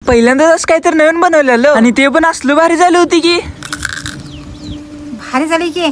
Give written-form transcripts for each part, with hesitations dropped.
पहिल्यांदाच असं काहीतरी नवीन बनवलेलं आणि ते पण असलं भारी झालं होती की भारी झाली की.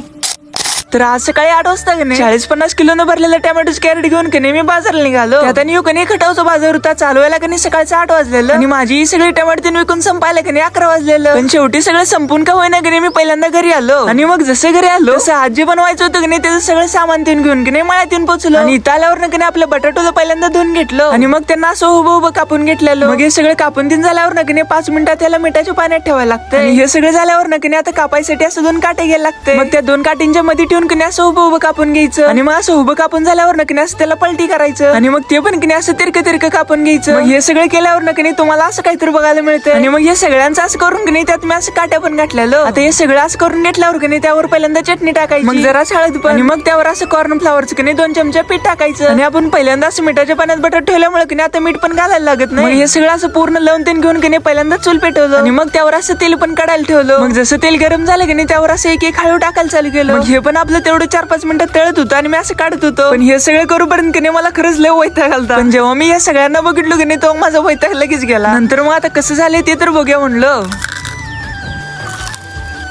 तर आज सकाळी 8 वाजता की नाही 40-50 किलो भरलेला टोमॅटोच कॅरेट घेऊन की नाही मी बाजारला निघालो. आता येऊ की नाही खटावचा बाजार होता, चालू व्हायला की नाही सकाळचं 8 वाजलेलं आणि माझी सगळी टोमॅटो विकून संपायला की नाही 11 वाजलेलं. पण शेवटी सगळं संपून का होईना की नाही मी पहिल्यांदा घरी आलो आणि मग जसं घरी आलो तसं आजी बनवायचं होतं की नाही त्याचं सगळं सामान तीन घेऊन की नाही मळ्यात येऊन पोहोचलो आणि इथं आल्यावर की नाही आपलं बटाटो पहिल्यांदा धुवून घेतलं आणि मग त्यांना असं उभं कापून घेतलेलं. मग हे सगळं कापून तीन झाल्यावर की नाही 5 मिनिटात त्याला मिठाच्या पाण्यात ठेवायला लागतं आणि हे सगळं झाल्यावर की नाही आता कापायसाठी असं 2 काटे घ्यायला लागते. मग त्या 2 काठींच्या मध्ये ठेवून की नाही असं उभं कापून घ्यायचं आणि मग असं उभं कापून झाल्यावर नक्की असं त्याला पलटी करायचं आणि मग ते पण की नाही असं तिरकं कापून घ्यायचं. मग हे सगळं केल्यावर नक्की नाही तुम्हाला असं काहीतरी बघायला मिळतं आणि मग हे सगळ्यांचं असं करून की नाही त्यात मी असं काट्या पण घातलेलं. आता हे सगळं असं करून घेतल्यावर की नाही त्यावर पहिल्यांदा चटणी टाकायची, मग जरा हळद पण आणि मग त्यावर असं कॉर्न फ्लावरचं की नाही 2 चमचे पीठ टाकायचं आणि आपण पहिल्यांदा असं मिठाच्या पाण्यात बटाट ठेवल्यामुळे की नाही आता मीठ पण घालायला लागत नाही. हे सगळं असं पूर्ण लावून तीन घेऊन की नाही पहिल्यांदा चूल पेटवलं आणि मग त्यावर असं तेल पण काढायला ठेवलं. मग जसं तेल गरम झालं की नाही त्यावर असं एक हळू टाकायला चालू केलं. मग हे पण आपलं तेवढं 4-5 मिनिटात तळत होतं आणि मी असं काढत होतो. पण हे सगळं करूपर्यंत की नाही मला खरंच लय वैताग आलता. पण जेव्हा मी या सगळ्यांना बघितलो की नाही तो माझा वैताग लगेच गेला. नंतर मग आता कसं झालंय ते तर बघूया म्हणलं.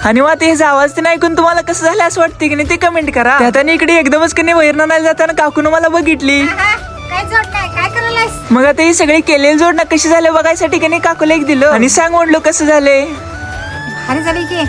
आणि मग हे आवाज ते ऐकून तुम्हाला कसं झालं असं वाटतं की नाही ते कमेंट करा. त्यात इकडे एकदमच की नाही वैरण आणायला जाताना काकून मला बघितली. मग आता ही सगळी केलेली जोडणं कशी झाले बघायसाठी की नाही काकूला एक दिलं आणि सांग म्हणलो कसं झाले. भारी झाली की.